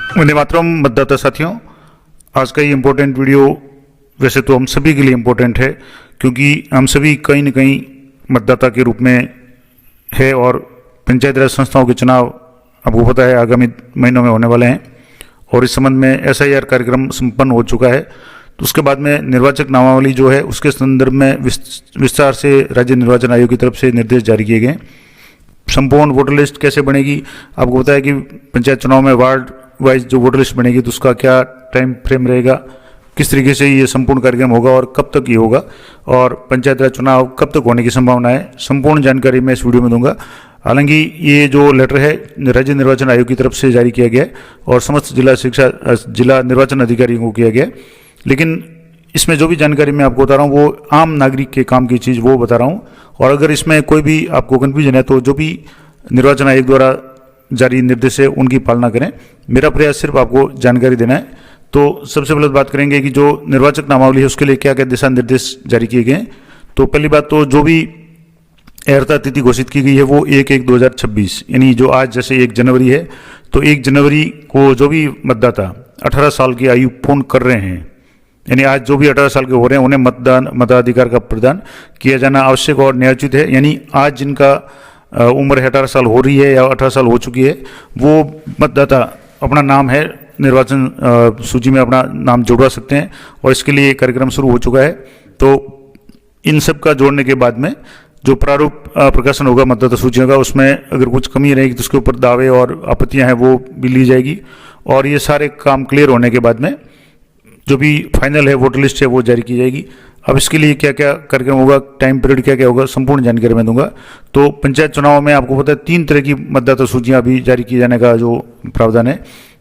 वंदे मातरम मतदाता साथियों, आज का ये इम्पोर्टेंट वीडियो वैसे तो हम सभी के लिए इम्पोर्टेंट है, क्योंकि हम सभी कहीं न कहीं मतदाता के रूप में है और पंचायती राज संस्थाओं के चुनाव आपको पता है आगामी महीनों में होने वाले हैं और इस संबंध में SIR कार्यक्रम संपन्न हो चुका है। तो उसके बाद में निर्वाचक नामावली जो है उसके संदर्भ में विस्तार से राज्य निर्वाचन आयोग की तरफ से निर्देश जारी किए गए। संपूर्ण वोटर लिस्ट कैसे बनेगी, आपको पता है कि पंचायत चुनाव में वार्ड वाइज जो वोटर लिस्ट बनेगी तो उसका क्या टाइम फ्रेम रहेगा, किस तरीके से ये संपूर्ण कार्यक्रम होगा और कब तक ये होगा और पंचायत राज चुनाव कब तक होने की संभावना है, संपूर्ण जानकारी मैं इस वीडियो में दूंगा। हालांकि ये जो लेटर है राज्य निर्वाचन आयोग की तरफ से जारी किया गया है और समस्त जिला निर्वाचन अधिकारियों को किया गया है, लेकिन इसमें जो भी जानकारी मैं आपको बता रहा हूँ वो आम नागरिक के काम की चीज़ वो बता रहा हूँ। और अगर इसमें कोई भी आपको कन्फ्यूजन है तो जो भी निर्वाचन आयोग द्वारा जारी निर्देश है उनकी पालना करें। मेरा प्रयास सिर्फ आपको जानकारी देना है। तो सबसे पहले बात करेंगे कि जो निर्वाचक नामावली है उसके लिए क्या क्या दिशा निर्देश जारी किए गए। तो पहली बात तो जो भी अर्हता तिथि घोषित की गई है वो 1/1/2026 यानी जो आज जैसे 1 जनवरी है तो 1 जनवरी को जो भी मतदाता 18 साल की आयु पूर्ण कर रहे हैं, यानी आज जो भी 18 साल के हो रहे हैं उन्हें मताधिकार का प्रदान किया जाना आवश्यक और न्यायोचित है। यानी आज जिनका उम्र 18 साल हो रही है या 18 साल हो चुकी है वो मतदाता अपना नाम है निर्वाचन सूची में अपना नाम जुड़वा सकते हैं और इसके लिए कार्यक्रम शुरू हो चुका है। तो इन सब का जोड़ने के बाद में जो प्रारूप प्रकाशन होगा मतदाता सूचियों का, उसमें अगर कुछ कमी रहेगी तो उसके ऊपर दावे और आपत्तियां हैं वो भी ली जाएगी और ये सारे काम क्लियर होने के बाद में जो भी फाइनल है वोटर लिस्ट है वो जारी की जाएगी। अब इसके लिए क्या क्या कार्यक्रम होगा, टाइम पीरियड क्या क्या होगा, संपूर्ण जानकारी मैं दूंगा। तो पंचायत चुनाव में आपको पता है 3 तरह की मतदाता सूचियां अभी जारी किए जाने का जो प्रावधान है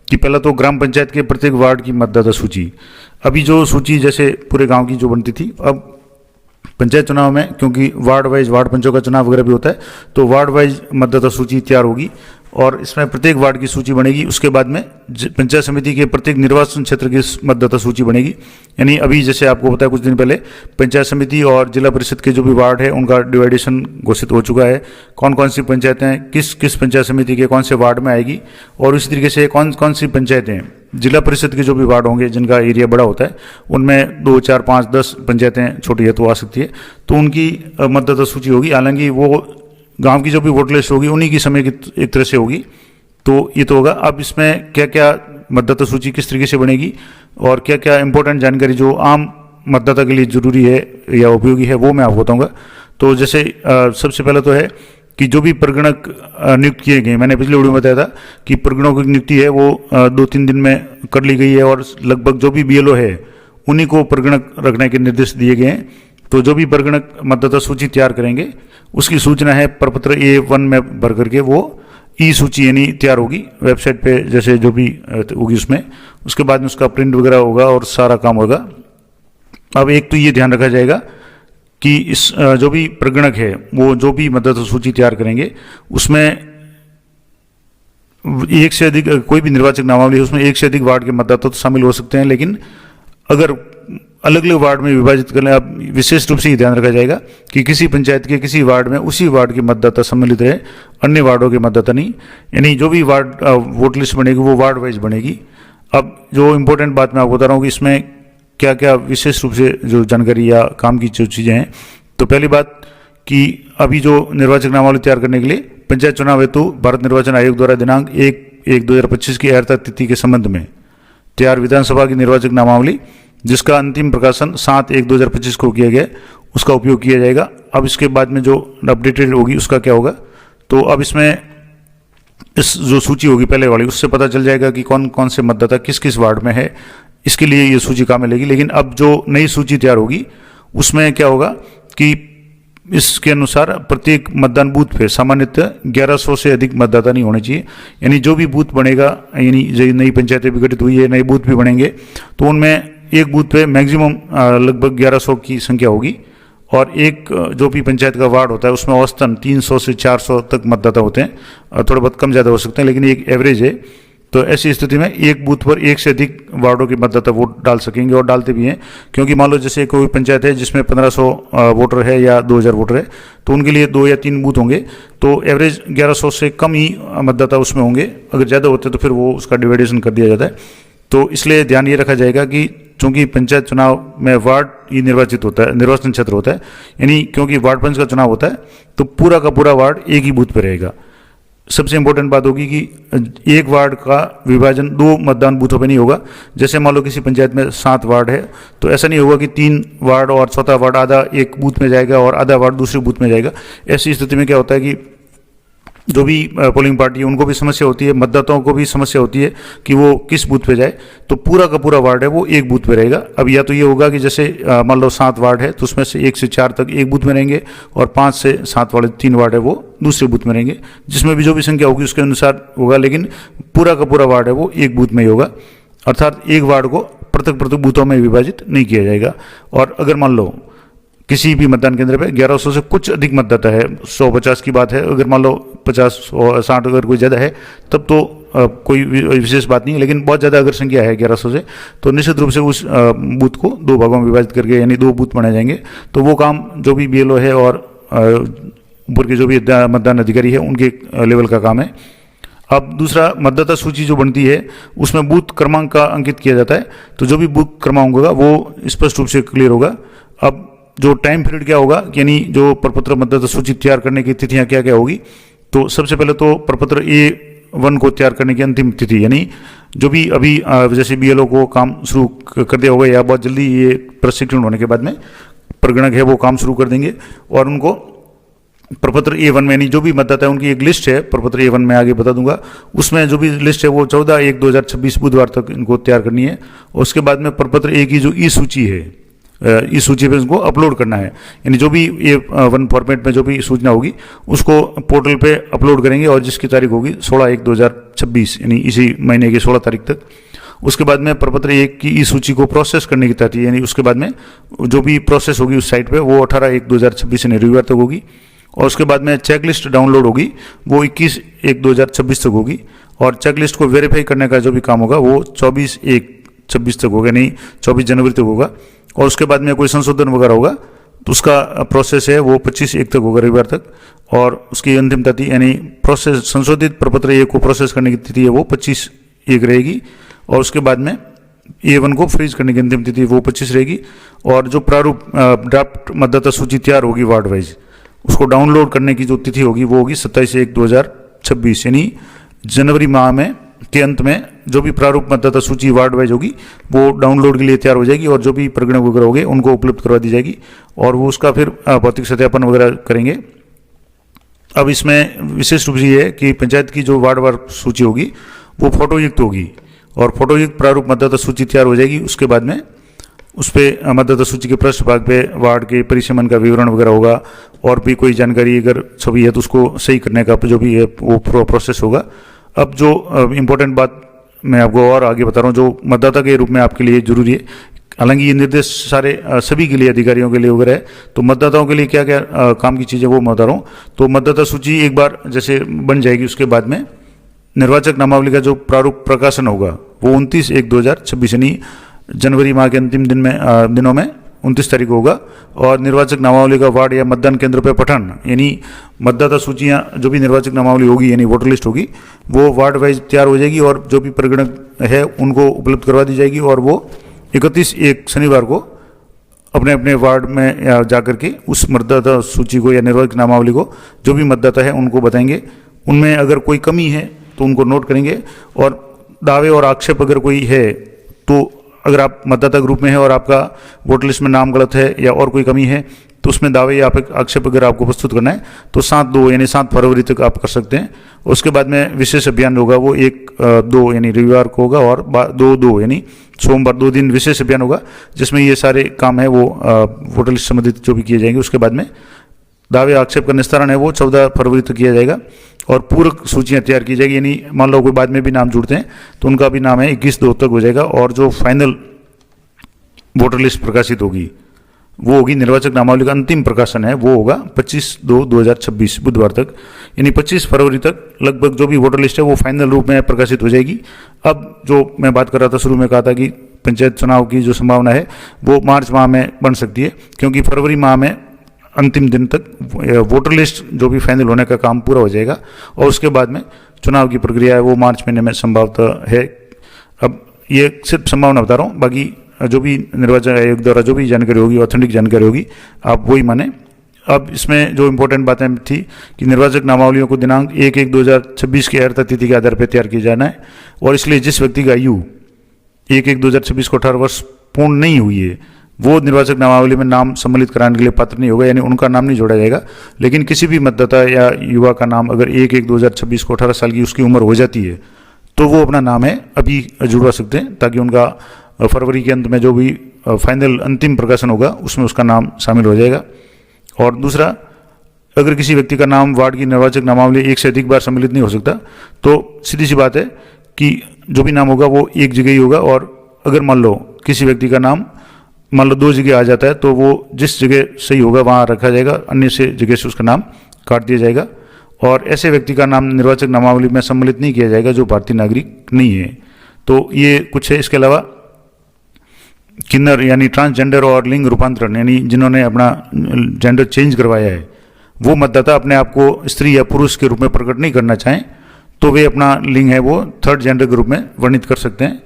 कि पहला तो ग्राम पंचायत के प्रत्येक वार्ड की मतदाता सूची। अभी जो सूची जैसे पूरे गांव की जो बनती थी, अब पंचायत चुनाव में क्योंकि वार्ड वाइज वार्ड पंचों का चुनाव वगैरह भी होता है तो वार्ड वाइज मतदाता सूची तैयार होगी और इसमें प्रत्येक वार्ड की सूची बनेगी। उसके बाद में पंचायत समिति के प्रत्येक निर्वाचन क्षेत्र की मतदाता सूची बनेगी। यानी अभी जैसे आपको पता है कुछ दिन पहले पंचायत समिति और जिला परिषद के जो भी वार्ड है उनका डिवाइडेशन घोषित हो चुका है, कौन कौन सी पंचायतें किस किस पंचायत समिति के कौन से वार्ड में आएगी और इसी तरीके से कौन कौन सी पंचायतें जिला परिषद के जो भी वार्ड होंगे जिनका एरिया बड़ा होता है उनमें 2, 4, 5, 10 पंचायतें छोटी है तो आ सकती है, तो उनकी मतदाता सूची होगी। हालांकि वो गांव की जो भी वोटर लिस्ट होगी उन्हीं की समय की एक तरह से होगी, तो ये तो होगा। अब इसमें क्या क्या मतदाता सूची किस तरीके से बनेगी और क्या क्या इंपॉर्टेंट जानकारी जो आम मतदाता के लिए जरूरी है या उपयोगी है वो मैं आपको बताऊंगा। तो जैसे सबसे पहले तो है कि जो भी प्रगणक नियुक्त किए गए, मैंने पिछले वीडियो में बताया था कि प्रगणकों की नियुक्ति है वो 2-3 दिन में कर ली गई है और लगभग जो भी BLO है उन्हीं को प्रगणक रखने के निर्देश दिए गए हैं। तो जो भी प्रगणक मतदाता सूची तैयार करेंगे उसकी सूचना है प्रपत्र A1 में भर करके वो सूची यानी तैयार होगी वेबसाइट पे जैसे जो भी होगी उसमें, उसके बाद में उसका प्रिंट वगैरह होगा और सारा काम होगा। अब एक तो ये ध्यान रखा जाएगा कि इस जो भी प्रगणक है वो जो भी मतदाता सूची तैयार करेंगे उसमें एक से अधिक कोई भी निर्वाचक नामावली है उसमें 1 से अधिक वार्ड के मतदाता तो शामिल हो सकते हैं, लेकिन अगर अलग अलग वार्ड में विभाजित करने अब विशेष रूप से ये ध्यान रखा जाएगा कि किसी पंचायत के किसी वार्ड में उसी वार्ड के मतदाता सम्मिलित रहे, अन्य वार्डों के मतदाता नहीं। यानी जो भी वार्ड वोट लिस्ट बनेगी वो वार्ड वाइज बनेगी। अब जो इम्पोर्टेंट बात मैं आपको बता रहा हूँ कि इसमें क्या क्या विशेष रूप से जो जानकारी या काम की जो चीज़ें हैं। तो पहली बात कि अभी जो निर्वाचक नामावली तैयार करने के लिए पंचायत चुनाव हेतु भारत निर्वाचन आयोग द्वारा दिनांक 1/1/2025 की अर्हता तिथि के संबंध में तैयार विधानसभा की निर्वाचक नामावली जिसका अंतिम प्रकाशन 7/1/2025 को किया गया उसका उपयोग किया जाएगा। अब इसके बाद में जो अपडेटेड होगी उसका क्या होगा, तो अब इसमें इस जो सूची होगी पहले वाली उससे पता चल जाएगा कि कौन कौन से मतदाता किस किस वार्ड में है, इसके लिए ये सूची काम मिलेगी। लेकिन अब जो नई सूची तैयार होगी उसमें क्या होगा कि इसके अनुसार प्रत्येक मतदान बूथ पे सामान्यतः 1100 से अधिक मतदाता नहीं होने चाहिए। यानी जो भी बूथ बनेगा, यानी जो नई पंचायतें विघटित हुई है नए बूथ भी बनेंगे तो उनमें एक बूथ पे मैक्सिमम लगभग 1100 की संख्या होगी और एक जो भी पंचायत का वार्ड होता है उसमें औसतन 300 से 400 तक मतदाता होते हैं, थोड़ा बहुत कम ज़्यादा हो सकते हैं लेकिन एक एवरेज है। तो ऐसी स्थिति में एक बूथ पर एक से अधिक वार्डों के मतदाता वोट डाल सकेंगे और डालते भी हैं, क्योंकि मान लो जैसे कोई पंचायत है जिसमें 1500 वोटर है या 2000 वोटर है, तो उनके लिए 2 या 3 बूथ होंगे, तो एवरेज 1100 से कम ही मतदाता उसमें होंगे। अगर ज़्यादा होते तो फिर वो उसका डिवाइडेशन कर दिया जाता है। तो इसलिए ध्यान ये रखा जाएगा कि चूंकि पंचायत चुनाव में वार्ड ही निर्वाचित होता है, निर्वाचन क्षेत्र होता है, यानी क्योंकि वार्ड पंच का चुनाव होता है तो पूरा का पूरा वार्ड एक ही बूथ पर रहेगा। सबसे इंपॉर्टेंट बात होगी कि एक वार्ड का विभाजन 2 मतदान बूथों पे नहीं होगा। जैसे मान लो किसी पंचायत में 7 वार्ड है, तो ऐसा नहीं होगा कि 3 वार्ड और चौथा वार्ड आधा एक बूथ में जाएगा और आधा वार्ड दूसरे बूथ में जाएगा। ऐसी स्थिति में क्या होता है कि जो भी पोलिंग पार्टी है उनको भी समस्या होती है, मतदाताओं को भी समस्या होती है कि वो किस बूथ पे जाए। तो पूरा का पूरा वार्ड है वो एक बूथ पे रहेगा। अब या तो ये होगा कि जैसे मान लो 7 वार्ड है तो उसमें से 1 से 4 तक एक बूथ में रहेंगे और 5 से 7 वाले 3 वार्ड है वो दूसरे बूथ में रहेंगे, जिसमें भी जो भी संख्या होगी उसके अनुसार होगा, लेकिन पूरा का पूरा वार्ड है वो एक बूथ में ही होगा। अर्थात एक वार्ड को पृथक पृथक बूथों में विभाजित नहीं किया जाएगा। और अगर मान लो किसी भी मतदान केंद्र पे 1100 से कुछ अधिक मतदाता है, 150 की बात है, अगर मान लो 50 और 60 अगर कोई ज़्यादा है तब तो कोई विशेष बात नहीं है, लेकिन बहुत ज़्यादा अगर संख्या है 1100 से, तो निश्चित रूप से उस बूथ को 2 भागों में विभाजित करके यानी 2 बूथ बनाए जाएंगे। तो वो काम जो भी BLO है और ऊपर के जो भी मतदान अधिकारी है उनके लेवल का काम है। अब दूसरा, मतदाता सूची जो बनती है उसमें बूथ क्रमांक का अंकित किया जाता है, तो जो भी बूथ क्रमांक होगा वो स्पष्ट रूप से क्लियर होगा। अब जो टाइम पीरियड क्या होगा, यानी जो प्रपत्र मतदाता सूची तैयार करने की तिथियां क्या क्या होगी, तो सबसे पहले तो प्रपत्र A1 को तैयार करने की अंतिम तिथि, यानी जो भी अभी जैसे BLO को काम शुरू कर दिया होगा या बहुत जल्दी ये प्रशिक्षण होने के बाद में प्रगणक है वो काम शुरू कर देंगे और उनको प्रपत्र A1 में, यानी जो भी मतदाता है उनकी एक लिस्ट है प्रपत्र A1 में आगे बता दूंगा, उसमें जो भी लिस्ट है वो 14/1/2026 बुधवार तक इनको तैयार करनी है। और उसके बाद में प्रपत्र A की जो सूची है, इस सूची पे उसको अपलोड करना है, यानी जो भी A1 फॉर्मेट में जो भी सूचना होगी उसको पोर्टल पे अपलोड करेंगे और जिसकी तारीख होगी 16/1/2026 यानी इसी महीने की 16 तारीख तक। उसके बाद में प्रपत्र 1 की सूची को प्रोसेस करने की तारीख, यानी उसके बाद में जो भी प्रोसेस होगी उस साइट पे वो 18/1/2026 यानी रविवार तक होगी। और उसके बाद में चेकलिस्ट डाउनलोड होगी वो 21/1/2026 तक होगी और चेकलिस्ट को वेरीफाई करने का जो भी काम होगा वो 24/1/26 तक होगा, नहीं 24 जनवरी तक होगा। और उसके बाद में कोई संशोधन वगैरह होगा तो उसका प्रोसेस है वो 25/1 तक होगा, रविवार तक। और उसकी अंतिम तिथि यानी प्रोसेस संशोधित प्रपत्र A को प्रोसेस करने की तिथि है वो 25/1 रहेगी। और उसके बाद में A1 को फ्रीज करने की अंतिम तिथि वो 25 रहेगी। और जो प्रारूप ड्राफ्ट मतदाता सूची तैयार होगी वार्ड वाइज, उसको डाउनलोड करने की जो तिथि होगी वो होगी 27/1/2026 यानी जनवरी माह में के अंत में जो भी प्रारूप मतदाता सूची वार्ड वाइज होगी वो डाउनलोड के लिए तैयार हो जाएगी और जो भी प्रगणक वगैरह होंगे उनको उपलब्ध करवा दी जाएगी और वो उसका फिर भौतिक सत्यापन वगैरह करेंगे। अब इसमें विशेष रूप से ये है कि पंचायत की जो वार्ड वार सूची होगी वो फोटोयुक्त होगी और फोटोयुक्त प्रारूप मतदाता सूची तैयार हो जाएगी। उसके बाद में उस पर मतदाता सूची के पृष्ठ भाग पे वार्ड के परिसीमन का विवरण वगैरह होगा और भी कोई जानकारी अगर छवि है तो उसको सही करने का जो भी है वो प्रोसेस होगा। अब जो इम्पोर्टेंट बात मैं आपको और आगे बता रहा हूँ जो मतदाता के रूप में आपके लिए जरूरी है, हालांकि ये निर्देश सारे सभी के लिए अधिकारियों के लिए वगैरह है, तो मतदाताओं के लिए क्या क्या काम की चीज़ें वो मैं बता रहा हूँ। तो मतदाता सूची एक बार जैसे बन जाएगी उसके बाद में निर्वाचक नामावली का जो प्रारूप प्रकाशन होगा वो 29/1/2026 यानी जनवरी माह के अंतिम दिनों में 29 तारीख होगा। और निर्वाचक नामावली का वार्ड या मतदान केंद्र पर पठन यानी मतदाता सूचियाँ जो भी निर्वाचक नामावली होगी यानी वोटर लिस्ट होगी वो वार्ड वाइज तैयार हो जाएगी और जो भी प्रगणक है उनको उपलब्ध करवा दी जाएगी और वो 31/1 शनिवार को अपने अपने वार्ड में जा करके उस मतदाता सूची को या निर्वाचक नामावली को जो भी मतदाता है उनको बताएंगे। उनमें अगर कोई कमी है तो उनको नोट करेंगे और दावे और आक्षेप अगर कोई है तो अगर आप मतदाता ग्रुप में है और आपका वोटर लिस्ट में नाम गलत है या और कोई कमी है तो उसमें दावे या आक्षेप अगर आपको प्रस्तुत करना है तो 7/2 यानी 7 फरवरी तक आप कर सकते हैं। उसके बाद में विशेष अभियान होगा वो 1/2 यानी रविवार को होगा और 2/2 यानी सोमवार 2 दिन विशेष अभियान होगा जिसमें ये सारे काम है वो वोटर लिस्ट संबंधित जो भी किए जाएंगे। उसके बाद में दावे आक्षेप का निस्तारण है वो 14 फरवरी तक किया जाएगा और पूरक सूचियाँ तैयार की जाएगी, यानी मान लो कोई बाद में भी नाम जुड़ते हैं तो उनका भी नाम है 21/2 तक हो जाएगा। और जो फाइनल वोटर लिस्ट प्रकाशित होगी वो होगी निर्वाचक नामावली का अंतिम प्रकाशन है, वो होगा 25/2/2026 बुधवार तक, यानी 25 फरवरी तक लगभग जो भी वोटर लिस्ट है वो फाइनल रूप में प्रकाशित हो जाएगी। अब जो मैं बात कर रहा था शुरू में, कहा था कि पंचायत चुनाव की जो संभावना है वो मार्च माह में बन सकती है, क्योंकि फरवरी माह में अंतिम दिन तक वोटर लिस्ट जो भी फाइनल होने का काम पूरा हो जाएगा और उसके बाद में चुनाव की प्रक्रिया है वो मार्च महीने में संभवतः है। अब ये सिर्फ संभावना बता रहा हूँ, बाकी जो भी निर्वाचन आयोग द्वारा जो भी जानकारी होगी, ऑथेंटिक जानकारी होगी, आप वही माने। अब इसमें जो इम्पोर्टेंट बातें थी कि निर्वाचक नामावलियों को दिनांक 1/1/2026 की अर्हता तिथि के आधार पर तैयार किया जाना है, और इसलिए जिस व्यक्ति का आयु 1/1/2026 को 18 वर्ष पूर्ण नहीं हुई है वो निर्वाचक नामावली में नाम सम्मिलित कराने के लिए पात्र नहीं होगा, यानी उनका नाम नहीं जोड़ा जाएगा। लेकिन किसी भी मतदाता या युवा का नाम अगर 1/1/2026 को 18 साल की उसकी उम्र हो जाती है तो वो अपना नाम है अभी जुड़वा सकते हैं, ताकि उनका फरवरी के अंत में जो भी फाइनल अंतिम प्रकाशन होगा उसमें उसका नाम शामिल हो जाएगा। और दूसरा, अगर किसी व्यक्ति का नाम वार्ड की निर्वाचक नामावली एक से अधिक बार सम्मिलित नहीं हो सकता तो सीधी सी बात है कि जो भी नाम होगा वो एक जगह ही होगा, और अगर मान लो किसी व्यक्ति का नाम मान लो 2 जगह आ जाता है तो वो जिस जगह सही होगा वहाँ रखा जाएगा, अन्य से जगह से उसका नाम काट दिया जाएगा, और ऐसे व्यक्ति का नाम निर्वाचक नामावली में सम्मिलित नहीं किया जाएगा जो भारतीय नागरिक नहीं है। तो ये कुछ है। इसके अलावा किन्नर यानी ट्रांसजेंडर और लिंग रूपांतरण यानी जिन्होंने अपना जेंडर चेंज करवाया है वो मतदाता अपने आप को स्त्री या पुरुष के रूप में प्रकट नहीं करना चाहें तो वे अपना लिंग है वो थर्ड जेंडर के रूप में वर्णित कर सकते हैं।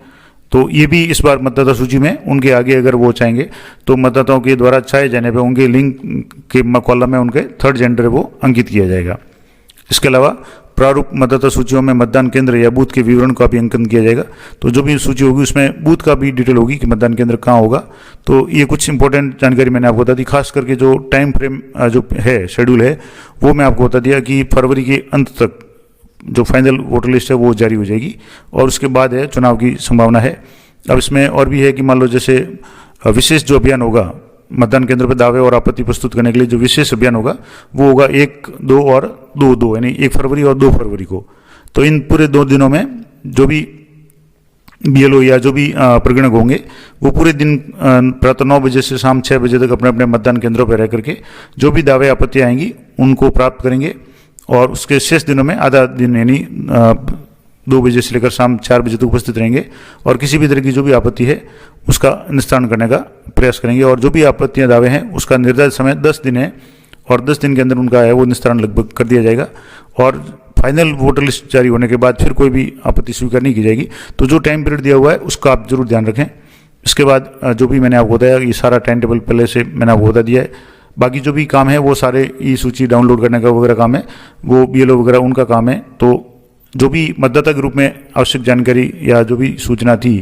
तो ये भी इस बार मतदाता सूची में उनके आगे अगर वो चाहेंगे तो मतदाताओं के द्वारा छाए जाने पर उनके लिंग के कॉलम में उनके थर्ड जेंडर वो अंकित किया जाएगा। इसके अलावा प्रारूप मतदाता सूचियों में मतदान केंद्र या बूथ के विवरण का भी अंकन किया जाएगा। तो जो भी सूची होगी उसमें बूथ का भी डिटेल होगी कि मतदान केंद्र कहाँ होगा। तो ये कुछ इंपॉर्टेंट जानकारी मैंने आपको बता दी। खास करके जो टाइम फ्रेम जो है, शेड्यूल है, वो मैं आपको बता दिया कि फरवरी के अंत तक जो फाइनल वोटर लिस्ट है वो जारी हो जाएगी और उसके बाद है चुनाव की संभावना है। अब इसमें और भी है कि मान लो जैसे विशेष जो अभियान होगा मतदान केंद्र पर दावे और आपत्ति प्रस्तुत करने के लिए, जो विशेष अभियान होगा वो होगा 1, 2 और 2 यानी 1 फरवरी और 2 फरवरी को। तो इन पूरे 2 दिनों में जो भी बीएलओ या जो भी प्रगणक होंगे वो पूरे दिन प्रातः 9 बजे से शाम 6 बजे तक अपने अपने मतदान केंद्रों पर रह करके जो भी दावे आपत्तियाँ आएंगी उनको प्राप्त करेंगे और उसके शेष दिनों में आधा दिन यानी 2 बजे से लेकर शाम 4 बजे तक उपस्थित रहेंगे और किसी भी तरह की जो भी आपत्ति है उसका निस्तारण करने का प्रयास करेंगे। और जो भी आपत्तियां दावे हैं उसका निर्धारित समय 10 दिन है और 10 दिन के अंदर उनका है वो निस्तारण लगभग कर दिया जाएगा और फाइनल वोटर लिस्ट जारी होने के बाद फिर कोई भी आपत्ति स्वीकार नहीं की जाएगी। तो जो टाइम पीरियड दिया हुआ है उसका आप जरूर ध्यान रखें। इसके बाद जो भी मैंने आपको बताया ये सारा टाइम टेबल पहले से मैंने आपको बता दिया है। बाकी जो भी काम है वो सारे ई सूची डाउनलोड करने का वगैरह काम है, वो बीएलओ वगैरह उनका काम है। तो जो भी मतदाता के रूप में आवश्यक जानकारी या जो भी सूचना थी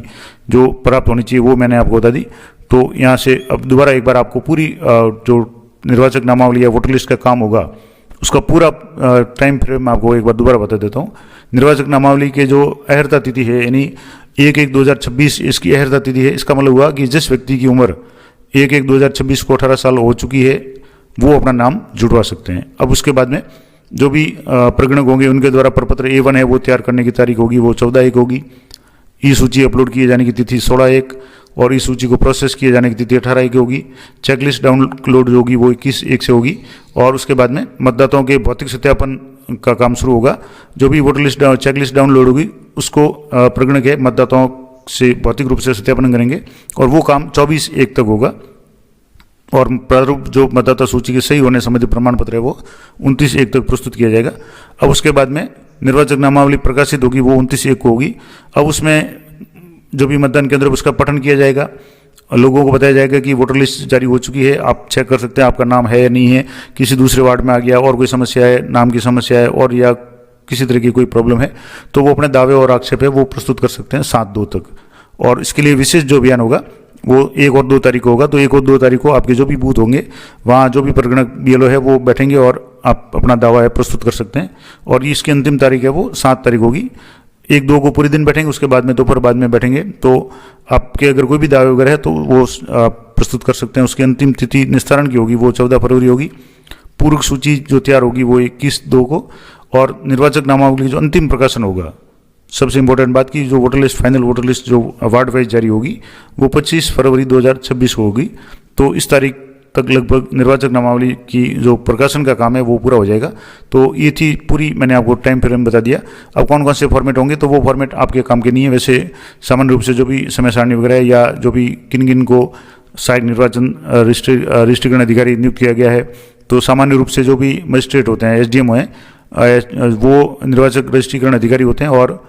जो प्राप्त होनी चाहिए वो मैंने आपको बता दी। तो यहाँ से अब दोबारा एक बार आपको पूरी जो निर्वाचक नामावली या वोटर लिस्ट का काम होगा उसका पूरा टाइम फ्रेम आपको एक बार दोबारा बता देता हूँ। निर्वाचक नामावली के जो अहर्ता तिथि है यानी 1/1/2026 इसकी अहर्ता तिथि है। इसका मतलब हुआ कि जिस व्यक्ति की उम्र 1/1/2026 को 18 साल हो चुकी है वो अपना नाम जुड़वा सकते हैं। अब उसके बाद में जो भी प्रगणक होंगे उनके द्वारा प्रपत्र A1 है वो तैयार करने की तारीख होगी वो 14/1 होगी। ई सूची अपलोड किए जाने की तिथि 16/1 और इस सूची को प्रोसेस किए जाने की तिथि 18/1 होगी। चेकलिस्ट डाउनलोड होगी वो 21/1 से होगी और उसके बाद में मतदाताओं के भौतिक सत्यापन का काम शुरू होगा। जो भी वोटर लिस्ट चेकलिस्ट डाउनलोड होगी उसको प्रगणक है मतदाताओं से भौतिक रूप से सत्यापन करेंगे और वो काम 24/1 तक होगा और प्रारूप जो मतदाता सूची के सही होने संबंधी प्रमाण पत्र है वो 29/1 तक प्रस्तुत किया जाएगा। अब उसके बाद में निर्वाचक नामावली प्रकाशित होगी वो 29/1 को होगी। अब उसमें जो भी मतदान केंद्र उसका पठन किया जाएगा, लोगों को बताया जाएगा कि वोटर लिस्ट जारी हो चुकी है, आप चेक कर सकते हैं आपका नाम है या नहीं है, किसी दूसरे वार्ड में आ गया और कोई समस्या है, नाम की समस्या है और या किसी तरह की कोई प्रॉब्लम है तो वो अपने दावे और आक्षेप है वो प्रस्तुत कर सकते हैं 7/2 तक। और इसके लिए विशेष जो अभियान होगा वो 1 और 2 तारीख को होगा। तो 1 और 2 तारीख को आपके जो भी बूथ होंगे वहाँ जो भी प्रगणक बीएलओ है वो बैठेंगे और आप अपना दावा है प्रस्तुत कर सकते हैं और इसकी अंतिम तारीख है वो 7 तारीख होगी। 1-2 को पूरे दिन बैठेंगे, उसके बाद में दोपहर बाद में बैठेंगे। तो आपके अगर कोई भी दावे वगैरह है तो वो प्रस्तुत कर सकते हैं। उसकी अंतिम तिथि निस्तारण की होगी वो 14 फरवरी होगी। पूर्व सूची जो तैयार होगी वो 21/2 को और निर्वाचक नामावली जो अंतिम प्रकाशन होगा, सबसे इंपॉर्टेंट बात की जो voter list final voter list जो वार्ड वाइज जारी होगी वो 25 फरवरी 2026 को होगी। तो इस तारीख तक लगभग निर्वाचक नामावली की जो प्रकाशन का काम है वो पूरा हो जाएगा। तो ये थी पूरी, मैंने आपको टाइम फ्रेम बता दिया। अब कौन कौन से फॉर्मेट होंगे तो वो फॉर्मेट आपके काम के नहीं है। वैसे सामान्य रूप से जो भी समय सारणी वगैरह या जो भी किन किन को सहायक निर्वाचन रजिस्ट्रीकरण अधिकारी नियुक्त किया गया है, तो सामान्य रूप से जो भी मजिस्ट्रेट होते हैं, एसडीएम हैं, वो निर्वाचक रजिस्ट्रीकरण अधिकारी होते हैं, और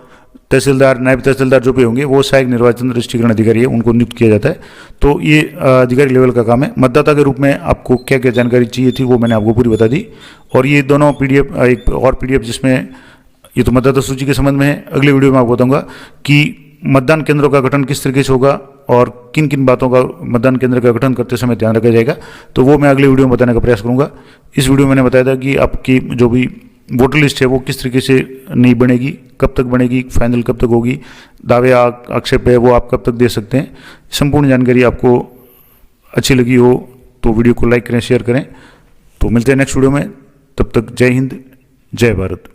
तहसीलदार, नायब तहसीलदार जो भी होंगे वो सहायक निर्वाचन रजिस्ट्रीकरण अधिकारी है, उनको नियुक्त किया जाता है। तो ये अधिकारी लेवल का काम है। मतदाता के रूप में आपको क्या क्या जानकारी चाहिए थी वो मैंने आपको पूरी बता दी। और ये दोनों पीडीएफ, एक और पीडीएफ जिसमें ये तो मतदाता सूची के संबंध में है, अगले वीडियो में आपको बताऊंगा कि मतदान केंद्रों का गठन किस तरीके से होगा और किन किन बातों का मतदान केंद्र का गठन करते समय ध्यान रखा जाएगा, तो वो मैं अगले वीडियो में बताने का प्रयास करूंगा। इस वीडियो में मैंने बताया था कि आपकी जो भी वोटर लिस्ट है वो किस तरीके से नहीं बनेगी, कब तक बनेगी, फाइनल कब तक होगी, दावे आक्षेप है वो आप कब तक दे सकते हैं। संपूर्ण जानकारी आपको अच्छी लगी हो तो वीडियो को लाइक करें, शेयर करें। तो मिलते हैं नेक्स्ट वीडियो में, तब तक जय हिंद, जय भारत।